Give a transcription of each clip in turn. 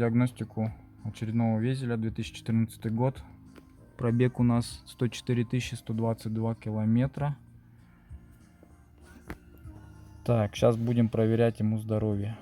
диагностику очередного везеля, 2014 год. Пробег у нас 104 122 километра. Так, сейчас будем проверять ему здоровье.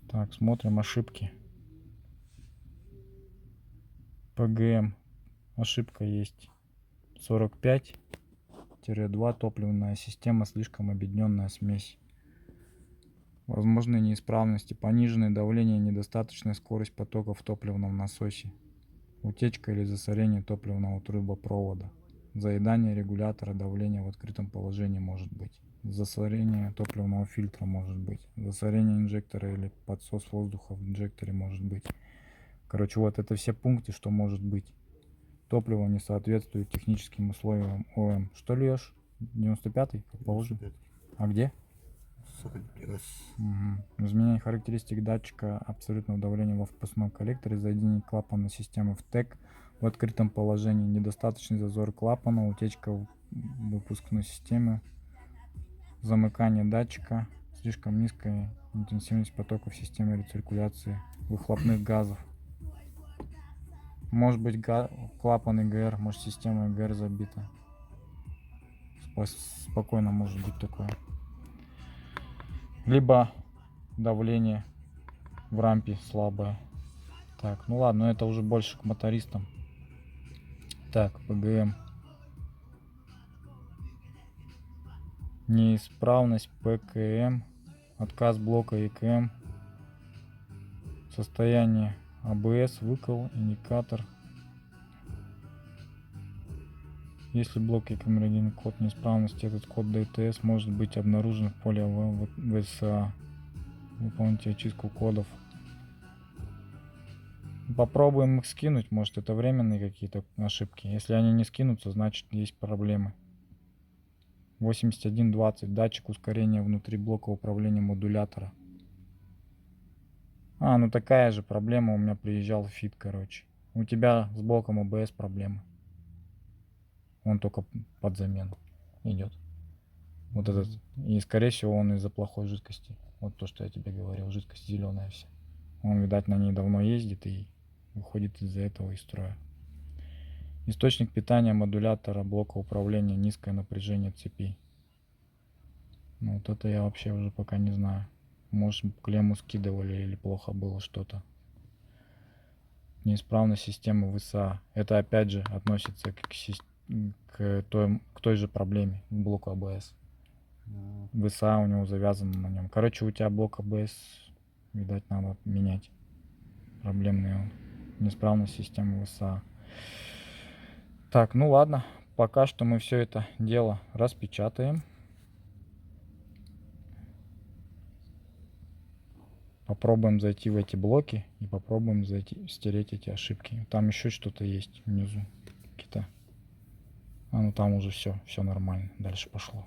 Так, смотрим ошибки. ПГМ. Ошибка есть 45-2. Топливная система, слишком объединенная смесь. Возможные неисправности. Пониженное давление, недостаточная скорость потока в топливном насосе. Утечка или засорение топливного трубопровода. Заедание регулятора давления в открытом положении может быть. Засорение топливного фильтра может быть. Засорение инжектора или подсос воздуха в инжекторе может быть. Короче, вот это все пункты, что может быть. Топливо не соответствует техническим условиям ОМ. Что льешь? 95-й, как положено? А где? Угу. Изменение характеристик датчика абсолютного давления во впускном коллекторе, заединение клапана системы в ТЭК в открытом положении, недостаточный зазор клапана, утечка в выпускной системе, замыкание датчика, слишком низкая интенсивность потока в системе рециркуляции выхлопных газов. Может быть клапан ИГР, может система ИГР забита. Спокойно может быть такое. Либо давление в рампе слабое. Так, ну ладно, это уже больше к мотористам. Так, ПГМ. Неисправность ПКМ. Отказ блока ЕКМ. Состояние АБС, выкол, индикатор. Если блок ЕКМ родильный код неисправности, этот код DTS может быть обнаружен в поле ВСА. Выполните очистку кодов. Попробуем их скинуть, может это временные какие-то ошибки. Если они не скинутся, значит есть проблемы. 8120. Датчик ускорения внутри блока управления модулятора. Ну такая же проблема у меня приезжал фит, короче. У тебя с блоком АБС проблемы. Он только под замену идет. Вот этот. И скорее всего он из-за плохой жидкости. Вот то, что я тебе говорил. Жидкость зеленая вся. Он, видать, на ней давно ездит и выходит из-за этого из строя. Источник питания модулятора блока управления, низкое напряжение цепи. Ну вот это я вообще уже пока не знаю. Может, клемму скидывали или плохо было что-то. Неисправность системы ВСА. Это опять же относится к той же проблеме, к блоку АБС. ВСА у него завязано на нем. Короче, у тебя блок АБС, видать, надо менять. Проблемный он. Неисправность системы ВСА. Так, ну ладно. Пока что мы все это дело распечатаем. Попробуем зайти в эти блоки и попробуем стереть эти ошибки. Там еще что-то есть внизу. Какие-то. Ну там уже все нормально. Дальше пошло.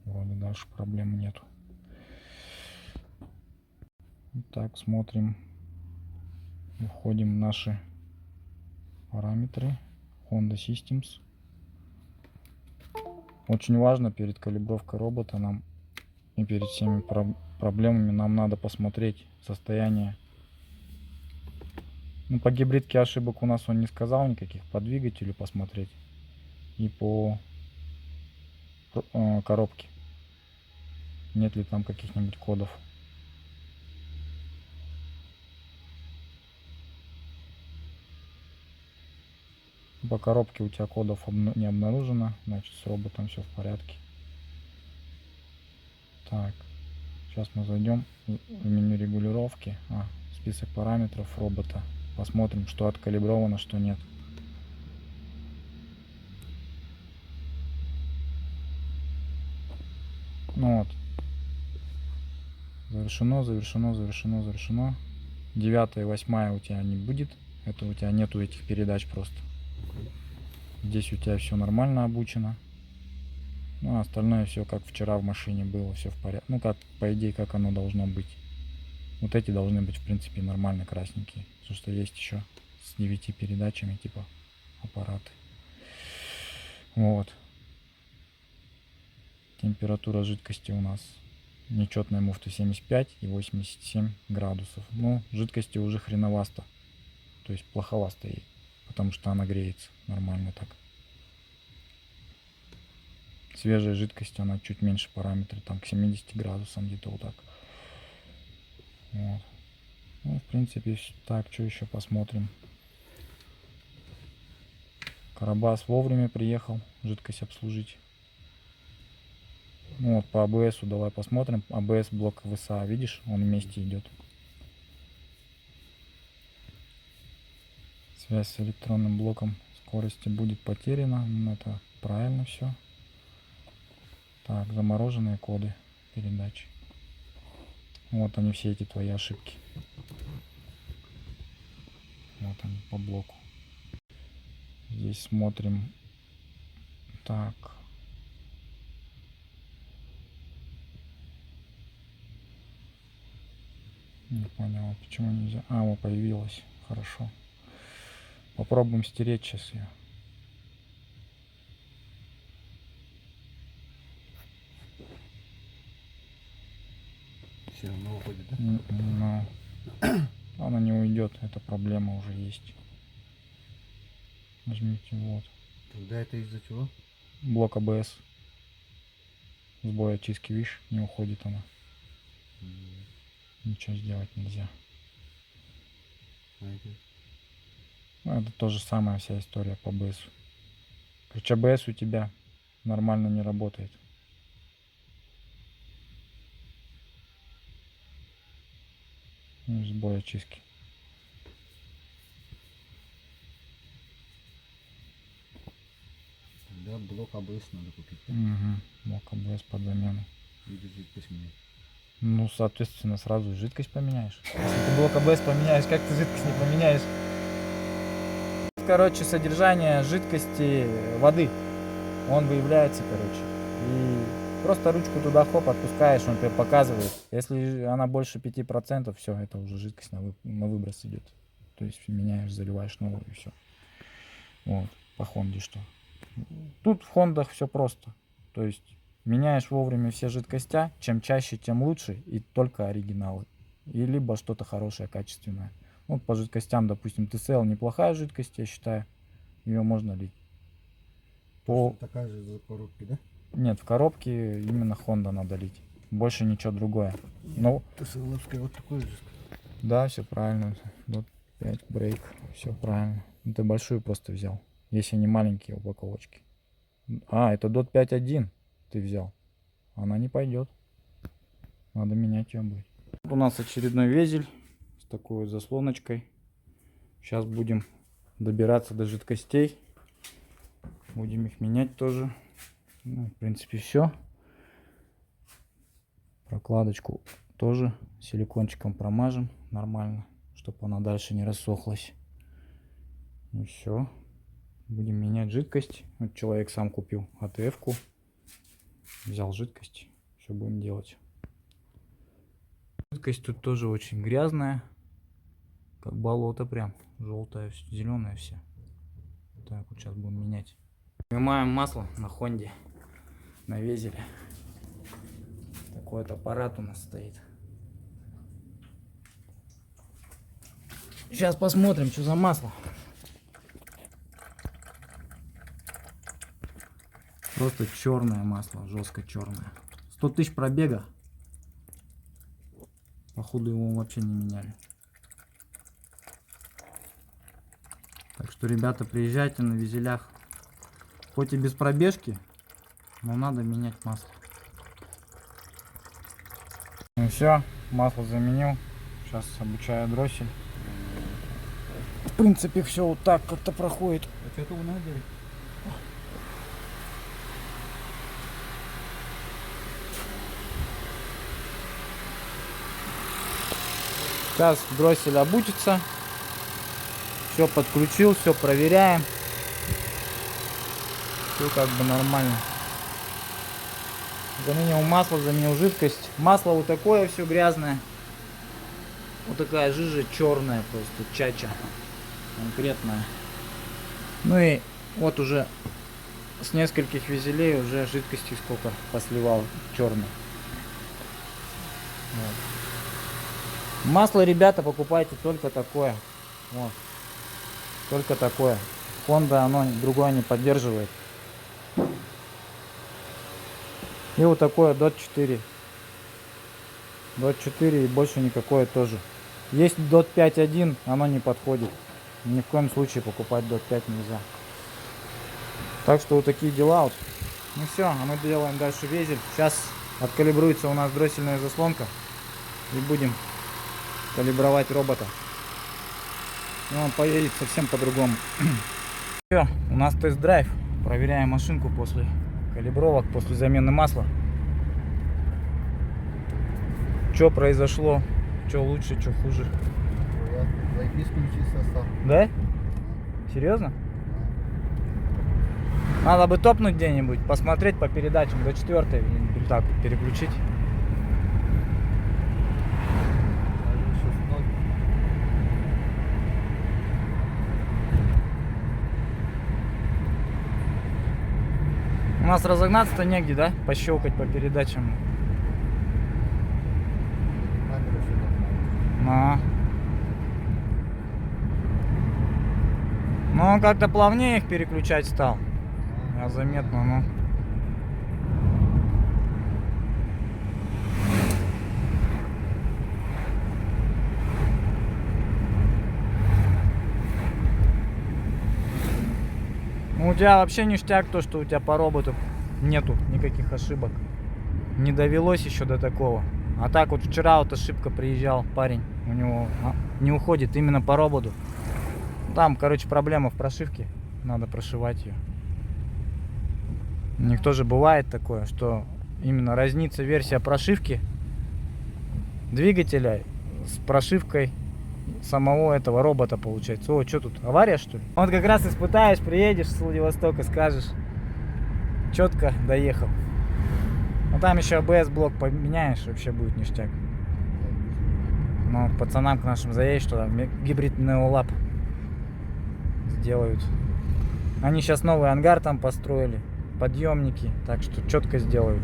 Вроде дальше проблем нету. Так, смотрим. Входим в наши параметры. Honda Systems. Очень важно перед калибровкой робота нам и перед всеми проблемами нам надо посмотреть состояние. Ну, по гибридке ошибок у нас он не сказал никаких. По двигателю посмотреть и по коробке. Нет ли там каких-нибудь кодов. По коробке у тебя кодов не обнаружено, значит с роботом все в порядке. Так, сейчас мы зайдем в меню регулировки, список параметров робота, посмотрим, что откалибровано, что нет. Ну вот, завершено. 9 и 8 у тебя не будет, это у тебя нету этих передач просто. Здесь у тебя все нормально обучено. Ну, а остальное все как вчера в машине было, все в порядке. Ну, как, по идее, как оно должно быть. Вот эти должны быть, в принципе, нормально красненькие. Потому что есть еще с 9 передачами, типа, аппараты. Вот. Температура жидкости у нас нечетная муфта 75 и 87 градусов. Ну, жидкости уже хреновасто. То есть плоховасто ей. Потому что она греется нормально так. Свежая жидкость, она чуть меньше параметра, там к 70 градусам где-то вот так. Вот. Ну, в принципе, так, что еще посмотрим. Карабас вовремя приехал жидкость обслужить. Ну вот по АБСу давай посмотрим. АБС блок ВСА, видишь, он вместе идет. Связь с электронным блоком скорости будет потеряна. Это правильно все. Так, замороженные коды передач. Вот они, все эти твои ошибки. Вот они по блоку. Здесь смотрим. Так. Не понял, почему нельзя. Вот появилась. Хорошо. Попробуем стереть сейчас ее. Все равно уходит, да? Но она не уйдет, эта проблема уже есть. Нажмите вот. Тогда это из-за чего? Блок АБС. Сбой очистки, видишь, не уходит она. Ничего сделать нельзя. Ну, это то же самое, вся история по АБС. Короче, АБС у тебя нормально не работает. Сбой очистки. Тогда блок АБС надо купить. Угу. Блок АБС под замену. Или жидкость менять. Ну, соответственно, сразу жидкость поменяешь. Если ты блок АБС поменяешь, как ты жидкость не поменяешь? Короче, содержание жидкости воды. Он выявляется, короче. И просто ручку туда хоп, отпускаешь, он тебе показывает. Если она больше 5%, все, это уже жидкость на выброс идет. То есть меняешь, заливаешь новую и все. Вот, по Хонде что. Тут в Хондах все просто. То есть меняешь вовремя все жидкостя, чем чаще, тем лучше, и только оригиналы. И либо что-то хорошее, качественное. Вот по жидкостям, допустим, ТСЛ неплохая жидкость, я считаю. Ее можно лить. Такая же из коробки, да? Нет, в коробке именно Honda надо лить. Больше ничего другое. Ну, ТСЛовская вот такой же. да, все правильно. Вот 5 брейк. Все правильно. Ты большую просто взял. Если не маленькие упаковочки. Это DOT 5.1 ты взял. Она не пойдет. Надо менять ее будет. Вот у нас очередной везель с такой заслоночкой. Сейчас будем добираться до жидкостей. Будем их менять тоже. Ну, в принципе, все. Прокладочку тоже силикончиком промажем нормально, чтобы она дальше не рассохлась. И все. Будем менять жидкость. Вот человек сам купил АТФ-ку. Взял жидкость. Все будем делать. Жидкость тут тоже очень грязная. Как болото прям. Желтая, зеленая вся. Так, вот сейчас будем менять. Снимаем масло на Хонде. На везеле. Такой вот аппарат у нас стоит. Сейчас посмотрим, что за масло. Просто черное масло, жестко черное. 100 тысяч пробега. Походу его вообще не меняли. Так что что, ребята, приезжайте на визелях. Хоть и без пробежки, но надо менять масло. Ну все, масло заменил. Сейчас обучаю дроссель. В принципе, все вот так как-то проходит. А что-то вы надели? Сейчас дроссель обучится. Все подключил, все проверяем. Все как бы нормально. Заменил масло, заменил жидкость. Масло вот такое все грязное. Вот такая жижа черная просто, чача. Конкретная. Ну и вот уже с нескольких визелей уже жидкости сколько посливал черный. Вот. Масло, ребята, покупайте только такое. Вот. Только такое. Honda оно другое не поддерживает. И вот такое DOT 4. DOT 4 и больше никакое тоже. Есть DOT 5.1, оно не подходит. Ни в коем случае покупать DOT 5 нельзя. Так что вот такие дела вот. Ну все, а мы делаем дальше везель. Сейчас откалибруется у нас дроссельная заслонка. И будем калибровать робота. И он поедет совсем по-другому. Все, у нас тест-драйв. Проверяем машинку после калибровок, после замены масла. Что произошло? Что лучше, что хуже? Зайди, включи состав. Да? Серьезно? Надо бы топнуть где-нибудь, посмотреть по передачам до 4-й, так переключить. У нас разогнаться-то негде, да? Пощелкать по передачам. Но он как-то плавнее их переключать стал. Я заметно, ну. Ну, у тебя вообще ништяк то, что у тебя по роботу нету никаких ошибок. Не довелось еще до такого. А так вот вчера вот ошибка, приезжал парень, у него не уходит именно по роботу. Там, короче, проблема в прошивке, надо прошивать ее. У них тоже бывает такое, что именно разнится версия прошивки двигателя с прошивкой самого этого робота получается. О, что тут, авария что ли? Вот как раз испытаешь, приедешь с Владивостока, скажешь, четко доехал. Ну там еще ABS-блок поменяешь, вообще будет ништяк. Но пацанам к нашим заедешь туда, гибрид Neolab сделают. Они сейчас новый ангар там построили, подъемники, так что четко сделают.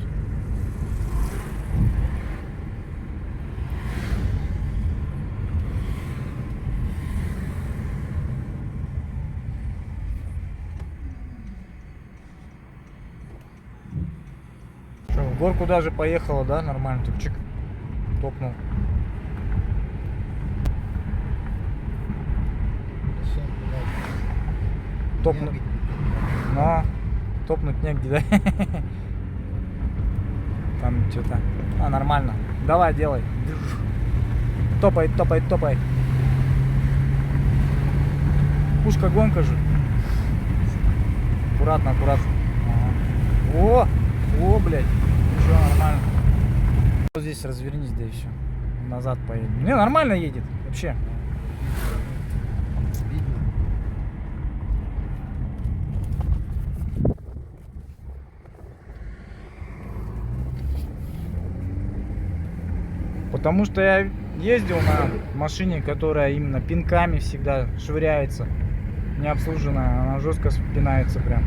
Что, в горку даже поехала, да, нормально, тут чик, топнул. Топнуть. Но топнуть негде, да? Там что-то. Нормально. Давай, делай. Топай, топай, топай. Пушка гонка же. Аккуратно, аккуратно. Ага. О, блядь. Все нормально. Вот здесь развернись, да и все. Назад поедем. Не, нормально едет. Вообще. Потому что я ездил на машине, которая именно пинками всегда швыряется, не обслуженная, она жестко спинается прям.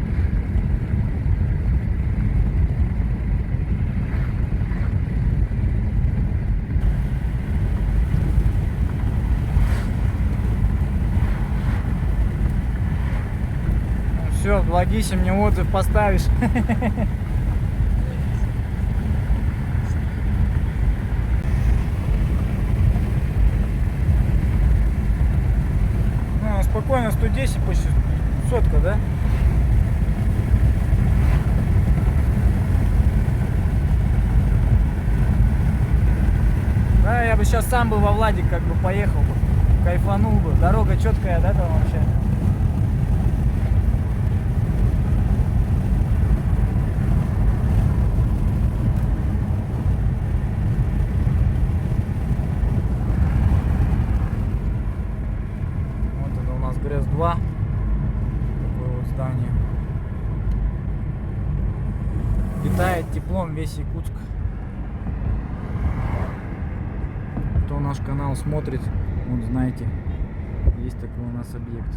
Все, в Лагисе мне отзыв поставишь. Спокойно, 110 почти решетка, да? Да, я бы сейчас сам бы во Владик как бы поехал бы, кайфанул бы. Дорога четкая, да, там вообще? Вот это у нас ГРЭС-2. Такое вот здание. Питает теплом весь Якутск. Кто наш канал смотрит, вот знаете, есть такой у нас объект.